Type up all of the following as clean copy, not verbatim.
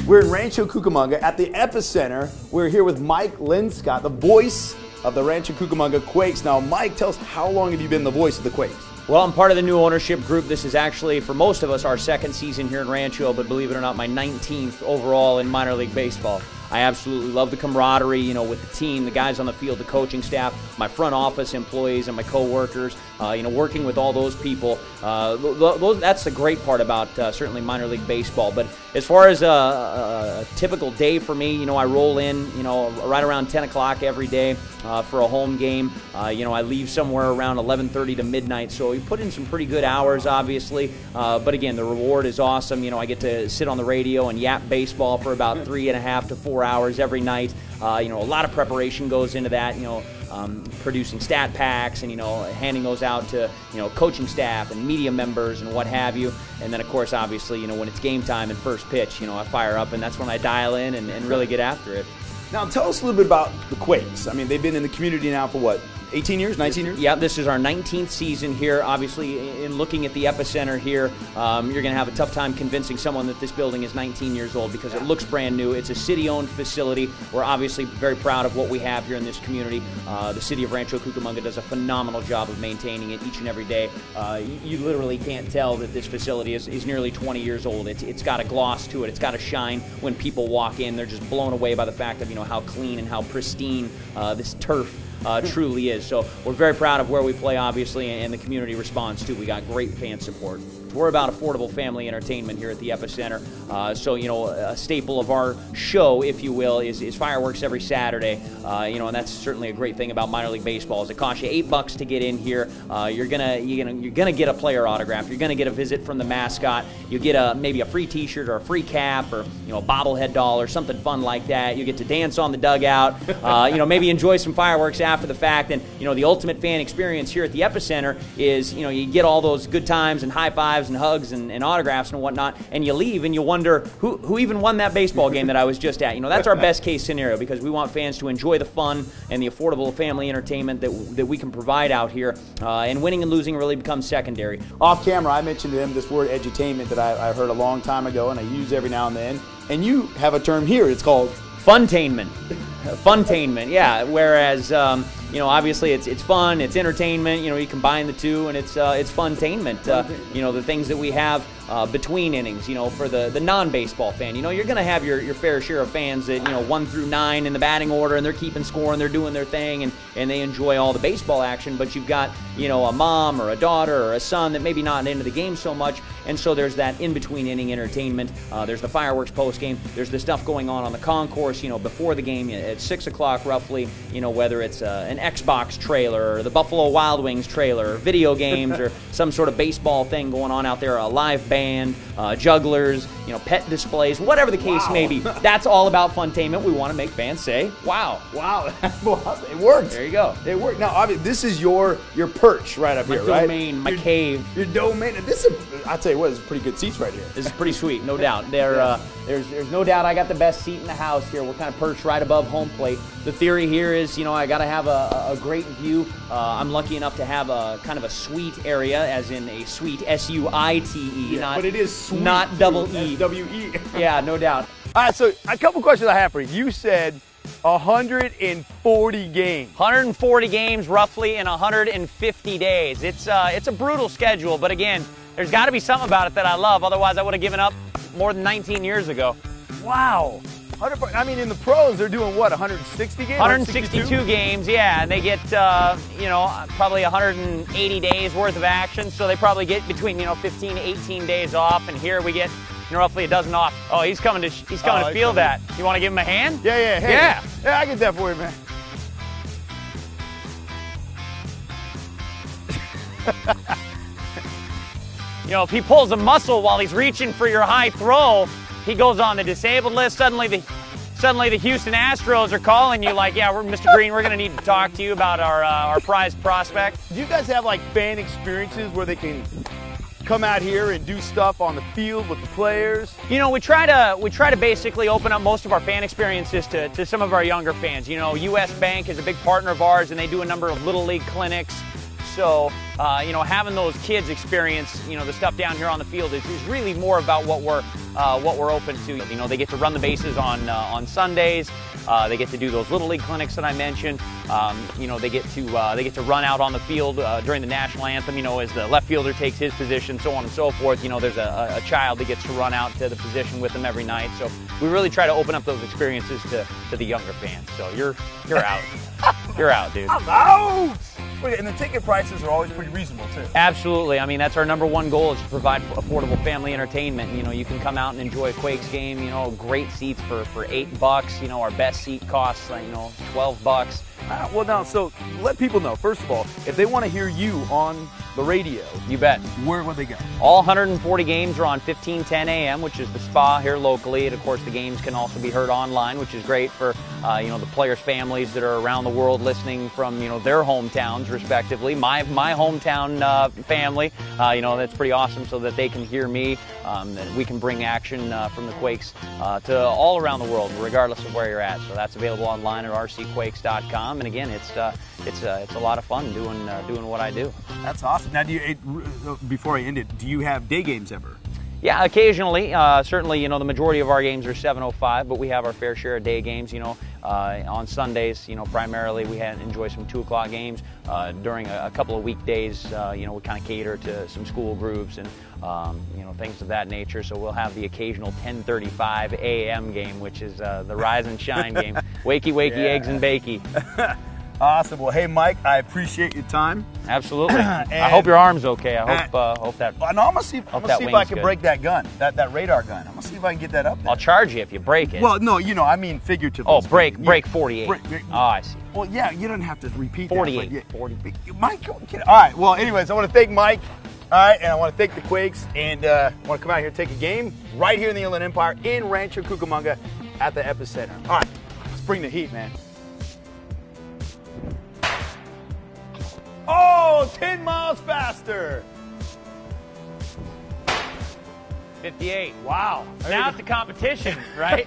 We're in Rancho Cucamonga at the Epicenter. We're here with Mike Linscott, the voice of the Rancho Cucamonga Quakes. Now, Mike, tell us, how long have you been the voice of the Quakes? Well, I'm part of the new ownership group. This is actually, for most of us, our second season here in Rancho, but believe it or not, my 19th overall in minor league baseball. I absolutely love the camaraderie, with the team, the guys on the field, the coaching staff, my front office employees and my co-workers, working with all those people. That's the great part about certainly minor league baseball. But as far as a typical day for me, I roll in, right around 10 o'clock every day for a home game. I leave somewhere around 11:30 to midnight, so we put in some pretty good hours, obviously. But again, the reward is awesome. I get to sit on the radio and yap baseball for about 3.5 to 4 hours every night. A lot of preparation goes into that, producing stat packs and, handing those out to, coaching staff and media members and what have you. And then, of course, obviously, when it's game time and first pitch, I fire up, and that's when I dial in and really get after it. Now, tell us a little bit about the Quakes. I mean, they've been in the community now for what, 18 years, 19 years? Yeah, this is our 19th season here. Obviously, in looking at the Epicenter here, you're going to have a tough time convincing someone that this building is 19 years old because it looks brand new. It's a city-owned facility. We're obviously very proud of what we have here in this community. The city of Rancho Cucamonga does a phenomenal job of maintaining it each and every day. You literally can't tell that this facility is nearly 20 years old. It's got a gloss to it. It's got a shine. When people walk in, they're just blown away by the fact of how clean and how pristine this turf truly is. So we're very proud of where we play, obviously, and the community responds too. We got great fan support. We're about affordable family entertainment here at the Epicenter. So a staple of our show, if you will, is fireworks every Saturday. And that's certainly a great thing about minor league baseball. Is it costs you $8 to get in here. You're gonna get a player autograph. You're gonna get a visit from the mascot. You get maybe a free T-shirt or a free cap or a bobblehead doll or something fun like that. You get to dance on the dugout. Maybe enjoy some fireworks after the fact. And the ultimate fan experience here at the Epicenter is you get all those good times and high fives and hugs and autographs and whatnot, and you leave and you wonder who even won that baseball game that I was just at. That's our best case scenario, because we want fans to enjoy the fun and the affordable family entertainment that we can provide out here, and winning and losing really becomes secondary. Off camera, I mentioned to him this word edutainment that I heard a long time ago and I use every now and then, and you have a term here. It's called funtainment. Funtainment, yeah. Whereas, obviously it's fun, it's entertainment. You combine the two, and it's funtainment. The things that we have between innings. For the non-baseball fan, you're going to have your fair share of fans that 1 through 9 in the batting order, and they're keeping score and they're doing their thing, and they enjoy all the baseball action. But you've got a mom or a daughter or a son that maybe not into the game so much, and so there's that in-between inning entertainment. There's the fireworks post game. There's the stuff going on the concourse. Before the game at 6 o'clock roughly. Whether it's an Xbox trailer or the Buffalo Wild Wings trailer, or video games, or some sort of baseball thing going on out there, a live band, jugglers, pet displays, whatever the case may be. That's all about funtainment. We want to make fans say, "Wow, wow, it worked." There you go. It worked. Now, obviously, this is your perch right up here, right? My domain, my cave. Your domain. This is, I tell you what, this is pretty good seats right here. This is pretty sweet, no doubt. There's no doubt I got the best seat in the house here. We're kind of perched right above home plate. The theory here is, I got to have a great view. I'm lucky enough to have a kind of a suite area, as in a suite, S-U-I-T-E, yeah, but it is sweet, not double E. S-W-E. Yeah, no doubt. All right, so a couple questions I have for you. You said 140 games. 140 games roughly in 150 days. It's a brutal schedule, but again, there's got to be something about it that I love. Otherwise, I would have given up more than 19 years ago. Wow. I mean, in the pros, they're doing what, 160 games? 162 games, yeah, and they get, probably 180 days worth of action, so they probably get between, 15 to 18 days off, and here we get roughly a dozen off. Oh, he's coming to feel that. You want to give him a hand? Yeah. Hey, yeah, I get that for you, man. If he pulls a muscle while he's reaching for your high throw, he goes on the disabled list. Suddenly the Houston Astros are calling you like, yeah, Mr. Green, we're going to need to talk to you about our prized prospect. Do you guys have like fan experiences where they can come out here and do stuff on the field with the players? We try to basically open up most of our fan experiences to some of our younger fans. U.S. Bank is a big partner of ours, and they do a number of Little League clinics. so, having those kids experience, the stuff down here on the field is really more about what we're open to. They get to run the bases on Sundays. They get to do those little league clinics that I mentioned. They get to run out on the field during the national anthem. As the left fielder takes his position, so on and so forth. There's a child that gets to run out to the position with them every night. So we really try to open up those experiences to the younger fans. So you're out. You're out, dude. I'm out. And the ticket prices are always pretty reasonable, too. Absolutely. I mean, that's our number one goal, is to provide affordable family entertainment. You can come out and enjoy a Quakes game, great seats for $8. Our best seat costs, $12. Well, now, so let people know, first of all, if they want to hear you on the radio. You bet. Where would they go? All 140 games are on 1510 AM, which is the spa here locally. And, of course, the games can also be heard online, which is great for, the players' families that are around the world listening from, their hometowns, respectively. My hometown family, that's pretty awesome, so that they can hear me, that we can bring action from the Quakes to all around the world, regardless of where you're at. So that's available online at rcquakes.com. And again, it's a lot of fun doing what I do. That's awesome. Now, before I end it, do you have day games ever? Yeah, occasionally. Certainly, the majority of our games are 7:05, but we have our fair share of day games. On Sundays, primarily we enjoy some 2 o'clock games. During a couple of weekdays, we kind of cater to some school groups and things of that nature. So we'll have the occasional 10:35 a.m. game, which is the rise and shine game. Wakey, wakey, yeah. Eggs and bakey. Awesome. Well, hey, Mike, I appreciate your time. Absolutely. I hope your arm's okay. I hope that. No, I'm gonna see if I can break that gun, that radar gun. I'm gonna see if I can get that up there. I'll charge you if you break it. Well, no, I mean figuratively. Oh, break 48. Oh, I see. Well, yeah, you don't have to repeat 48. that. 48. Mike, all right. Well, anyways, I want to thank Mike. All right, and I want to thank the Quakes, and I want to come out here and take a game right here in the Inland Empire in Rancho Cucamonga at the Epicenter. All right, let's bring the heat, man. Oh, 10 miles faster. 58. Wow. Now it's a competition, right?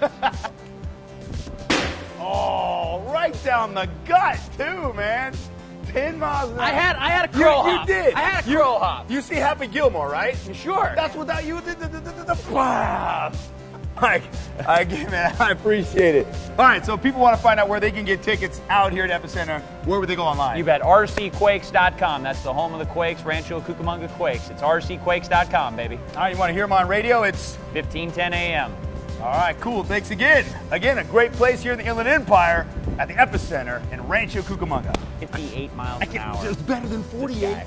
Oh, right down the gut, too, man. 10 miles an hour. I had a crow hop. You did. I had a crow hop. You see Happy Gilmore, right? Sure. That's without you. Mike, man, I appreciate it. All right, so if people want to find out where they can get tickets out here at Epicenter, where would they go online? You bet. rcquakes.com. That's the home of the Quakes, Rancho Cucamonga Quakes. It's rcquakes.com, baby. All right, you want to hear them on radio? It's 1510 a.m. All right, cool. Thanks again. Again, a great place here in the Inland Empire at the Epicenter in Rancho Cucamonga. 58 miles an hour. It's better than 48.